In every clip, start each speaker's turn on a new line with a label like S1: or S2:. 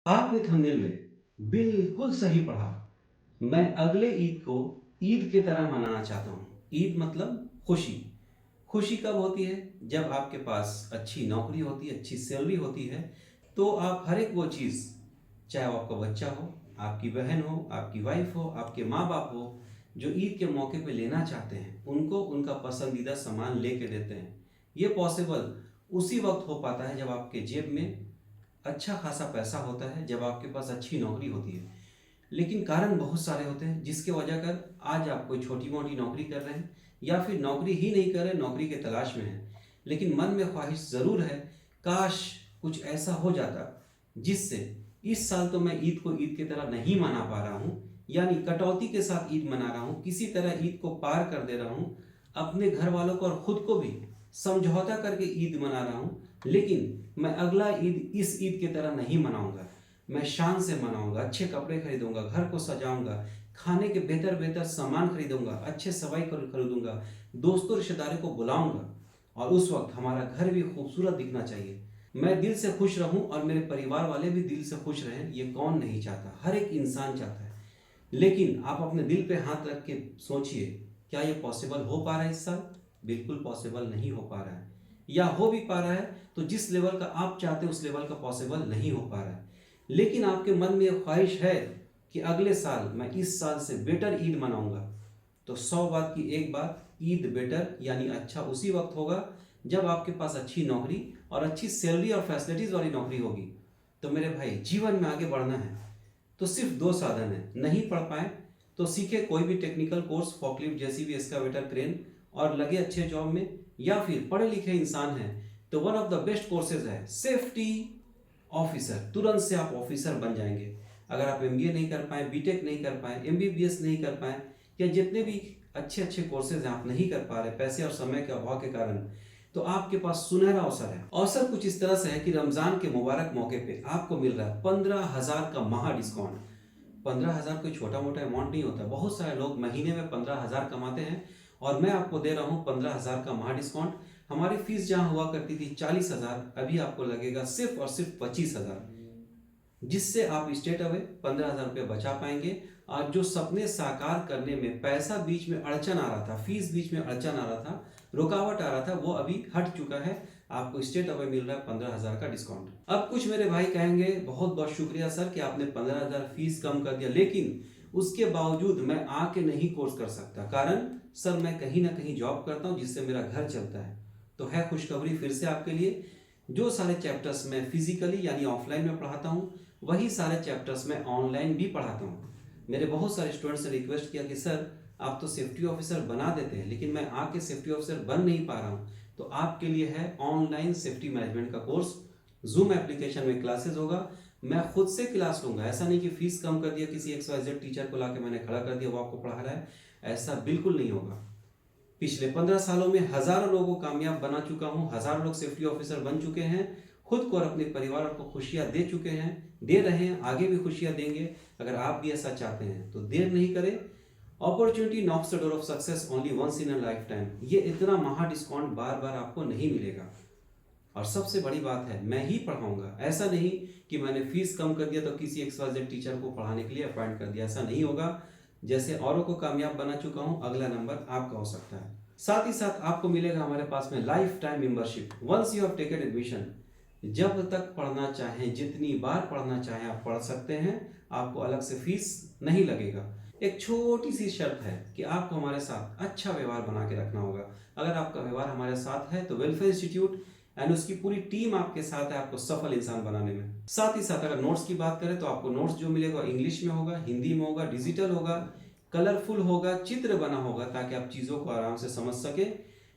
S1: आपने थंबनेल में बिल्कुल सही पढ़ा। मैं अगले ईद को ईद की तरह मनाना चाहता हूँ। ईद मतलब खुशी। खुशी कब होती है? जब आपके पास अच्छी नौकरी होती है, अच्छी सैलरी होती है, तो आप हर एक वो चीज़, चाहे वो आपका बच्चा हो, आपकी बहन हो, आपकी वाइफ हो, आपके माँ बाप हो, जो ईद के मौके पे लेना चाहते हैं, उनको उनका पसंदीदा सामान लेके देते हैं। ये पॉसिबल उसी वक्त हो पाता है जब आपके जेब में अच्छा खासा पैसा होता है, जब आपके पास अच्छी नौकरी होती है। लेकिन कारण बहुत सारे होते हैं जिसके वजह कर आज आप कोई छोटी मोटी नौकरी कर रहे हैं, या फिर नौकरी ही नहीं कर रहे, नौकरी के तलाश में हैं, लेकिन मन में ख्वाहिश ज़रूर है, काश कुछ ऐसा हो जाता जिससे इस साल तो मैं ईद को ईद की तरह नहीं मना पा रहा हूँ, यानी कटौती के साथ ईद मना रहा हूँ, किसी तरह ईद को पार कर दे रहा हूँ, अपने घर वालों को और ख़ुद को भी समझौता करके ईद मना रहा हूँ, लेकिन मैं अगला ईद इस ईद की तरह नहीं मनाऊंगा। मैं शान से मनाऊंगा, अच्छे कपड़े खरीदूंगा, घर को सजाऊंगा, खाने के बेहतर बेहतर सामान खरीदूंगा, अच्छे सवाई खरीदूंगा, दोस्तों रिश्तेदारों को बुलाऊंगा, और उस वक्त हमारा घर भी खूबसूरत दिखना चाहिए। मैं दिल से खुश रहूं और मेरे परिवार वाले भी दिल से खुश रहें, ये कौन नहीं चाहता? हर एक इंसान चाहता है। लेकिन आप अपने दिल पे हाथ रख के सोचिए, क्या ये पॉसिबल हो पा रहा है इस साल? बिल्कुल पॉसिबल नहीं हो पा रहा है। या हो भी पा रहा है तो जिस लेवल का आप चाहते हैं उस लेवल का पॉसिबल नहीं हो पा रहा है। लेकिन आपके मन में यह ख्वाहिश है कि अगले साल मैं इस साल से बेटर ईद मनाऊंगा। तो 100 बात की एक बात, ईद बेटर यानी अच्छा उसी वक्त होगा जब आपके पास अच्छी नौकरी और अच्छी सैलरी और फैसिलिटीज वाली नौकरी होगी। तो मेरे भाई, जीवन में आगे बढ़ना है तो सिर्फ दो साधन है। नहीं पढ़ पाए तो सीखे कोई भी टेक्निकल कोर्स, फॉकलिफ्ट जैसी भी एक्सकावेटर, क्रेन, और लगे अच्छे जॉब में। या फिर पढ़े लिखे इंसान हैं तो one of the best courses है सेफ्टी ऑफिसर। तुरंत से आप ऑफिसर बन जाएंगे। अगर आप एमबीए नहीं कर पाए, बीटेक नहीं कर पाए, एमबीबीएस नहीं कर पाए, या जितने भी अच्छे अच्छे कोर्सेज हैं आप नहीं कर पा रहे पैसे और समय के अभाव के कारण, तो आपके पास सुनहरा अवसर है। अवसर कुछ इस तरह से है कि रमजान के मुबारक मौके पे आपको मिल रहा है 15,000 का महा डिस्काउंट। 15,000 कोई छोटा मोटा अमाउंट नहीं होता। बहुत सारे लोग महीने में 15,000 कमाते हैं, और मैं आपको दे रहा हूँ 15,000 का महा डिस्काउंट। हमारी फीस जहाँ हुआ करती थी 40,000, अभी आपको लगेगा सिर्फ और सिर्फ 25,000, जिससे आप स्टेट अवे 15,000 रुपये बचा पाएंगे। और जो सपने साकार करने में पैसा बीच में अड़चन आ रहा था, फीस बीच में अड़चन आ रहा था, रुकावट आ रहा था, वो अभी हट चुका है। आपको स्टेट अवे मिल रहा है 15,000 का डिस्काउंट। अब कुछ मेरे भाई कहेंगे, बहुत बहुत शुक्रिया सर कि आपने 15,000 फीस कम कर दिया, लेकिन उसके बावजूद मैं आके नहीं कोर्स कर सकता, कारण सर मैं कहीं ना कहीं जॉब करता हूँ जिससे मेरा घर चलता है। तो है खुशखबरी फिर से आपके लिए, जो सारे चैप्टर्स मैं फिजिकली यानी ऑफलाइन में पढ़ाता हूँ, वही सारे चैप्टर्स मैं ऑनलाइन भी पढ़ाता हूँ। मेरे बहुत सारे स्टूडेंट्स ने रिक्वेस्ट किया कि सर आप तो सेफ्टी ऑफिसर बना देते हैं, लेकिन मैं आके सेफ्टी ऑफिसर बन नहीं पा रहा हूँ। तो आपके लिए है ऑनलाइन सेफ्टी मैनेजमेंट का कोर्स। जूम एप्लीकेशन में क्लासेस होगा, मैं खुद से क्लास लूंगा। ऐसा नहीं कि फीस कम कर दिया, किसी XYZ टीचर को लाके मैंने खड़ा कर दिया वो आपको पढ़ा रहा है, ऐसा बिल्कुल नहीं होगा। पिछले 15 सालों में हजारों लोगों को कामयाब बना चुका हूं, हजारों लोग सेफ्टी ऑफिसर बन चुके हैं, खुद को और अपने परिवार को खुशियां दे चुके हैं, दे रहे हैं, आगे भी खुशियां देंगे। अगर आप भी ऐसा चाहते हैं तो देर नहीं करें। Opportunity knocks the door of success only once in a lifetime. ये इतना महा डिस्काउंट बार बार आपको नहीं मिलेगा। और सबसे बड़ी बात है, मैं ही पढ़ाऊंगा। ऐसा नहीं कि मैंने फीस कम कर दिया तो किसी XYZ टीचर को पढ़ाने के लिए अपॉइंट कर दिया, ऐसा नहीं होगा। जैसे औरों को कामयाब बना चुका हूं, अगला नंबर आपका हो सकता है। साथ ही साथ आपको मिलेगा हमारे पास में lifetime membership. Once you have taken admission, जब तक पढ़ना चाहें, जितनी बार पढ़ना चाहें आप पढ़ सकते हैं। आपको अलग से फीस नहीं लगेगा। एक छोटी सी शर्त है कि आपको हमारे साथ अच्छा व्यवहार बना के रखना होगा। अगर आपका व्यवहार हमारे साथ है तो वेलफेयर इंस्टीट्यूट एंड उसकी पूरी टीम आपके साथ है आपको सफल इंसान बनाने में। साथ ही साथ अगर नोट्स की बात करें तो आपको नोट्स जो मिलेगा इंग्लिश में होगा, हिंदी में होगा, डिजिटल होगा, कलरफुल होगा, चित्र बना होगा, ताकि आप चीज़ों को आराम से समझ सके।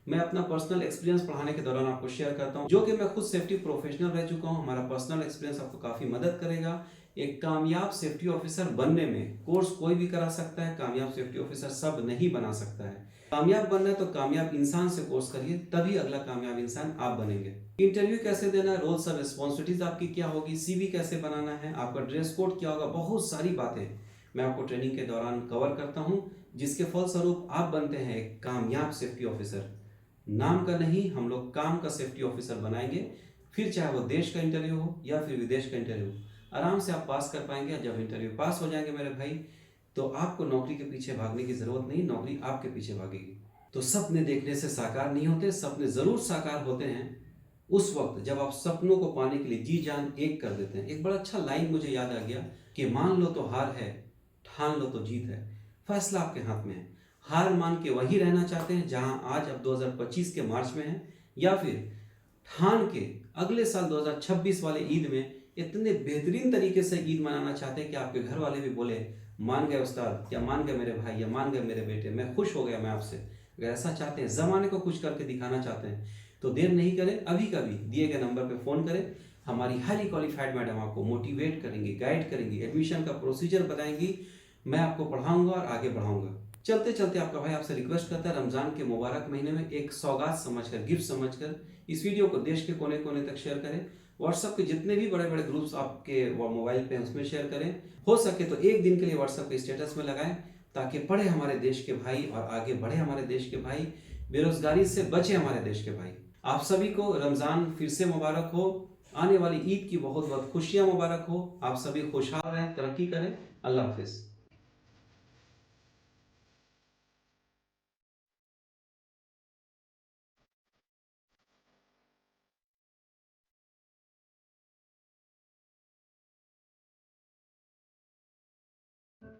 S1: मैं अपना पर्सनल एक्सपीरियंस पढ़ाने के दौरान आपको शेयर करता हूं, जो कि मैं खुद सेफ्टी प्रोफेशनल रह चुका हूं। हमारा पर्सनल एक्सपीरियंस आपको काफ़ी मदद करेगा एक कामयाब सेफ्टी ऑफिसर बनने में। कोर्स कोई भी करा सकता है, कामयाब सेफ्टी ऑफिसर सब नहीं बना सकता है। कामयाब बनना है तो कामयाब इंसान से कोर्स करिए, तभी अगला कामयाब इंसान आप बनेंगे। इंटरव्यू कैसे देना है, रोल्स और रिस्पॉन्सिबिलिटीज आपकी क्या होगी, सीवी कैसे बनाना है, आपका ड्रेस कोड क्या होगा, बहुत सारी बातें मैं आपको ट्रेनिंग के दौरान कवर करता हूं, जिसके फलस्वरूप आप बनते हैं एक कामयाब सेफ्टी ऑफिसर। नाम का नहीं, हम लोग काम का सेफ्टी ऑफिसर बनाएंगे। फिर चाहे वो देश का इंटरव्यू हो या फिर विदेश का इंटरव्यू, आराम से आप पास कर पाएंगे। जब इंटरव्यू पास हो जाएंगे मेरे भाई, तो आपको नौकरी के पीछे भागने की ज़रूरत नहीं, नौकरी आपके पीछे भागेगी। तो सपने देखने से साकार नहीं होते, सपने ज़रूर साकार होते हैं उस वक्त जब आप सपनों को पाने के लिए जी जान एक कर देते हैं। एक बड़ा अच्छा लाइन मुझे याद आ गया कि मान लो तो हार है, ठान लो तो जीत है, फैसला आपके हाथ में है। हार मान के वहीं रहना चाहते हैं जहां आज अब 2025 के मार्च में है, या फिर ठान के अगले साल 2026 वाले ईद में इतने बेहतरीन तरीके से ईद मनाना चाहते हैं कि आपके घर वाले भी बोले मान गए उस्ताद, या मान गए मेरे भाई, या मान गए मेरे बेटे, मैं खुश हो गया मैं आपसे। अगर ऐसा चाहते हैं, ज़माने को कुछ करके दिखाना चाहते हैं, तो देर नहीं करें, अभी कभी दिए गए नंबर पे फ़ोन करें। हमारी हाईली क्वालिफाइड मैडम आपको मोटिवेट करेंगी, गाइड करेंगी, एडमिशन का प्रोसीजर बताएंगी, मैं आपको पढ़ाऊंगा और आगे बढ़ाऊंगा। चलते चलते आपका भाई आपसे रिक्वेस्ट करता है, रमज़ान के मुबारक महीने में एक सौगात समझकर, गिफ्ट समझकर इस वीडियो को देश के कोने कोने तक शेयर करें। व्हाट्सएप के जितने भी बड़े बड़े ग्रुप्स आपके मोबाइल पे हैं उसमें शेयर करें। हो सके तो एक दिन के लिए व्हाट्सएप के स्टेटस में लगाएं, ताकि पढ़े हमारे देश के भाई और आगे बढ़े हमारे देश के भाई, बेरोजगारी से बचे हमारे देश के भाई। आप सभी को रमज़ान फिर से मुबारक हो, आने वाली ईद की बहुत बहुत खुशियां मुबारक हो। आप सभी खुशहाल रहें, तरक्की करें। अल्लाह हाफिज़।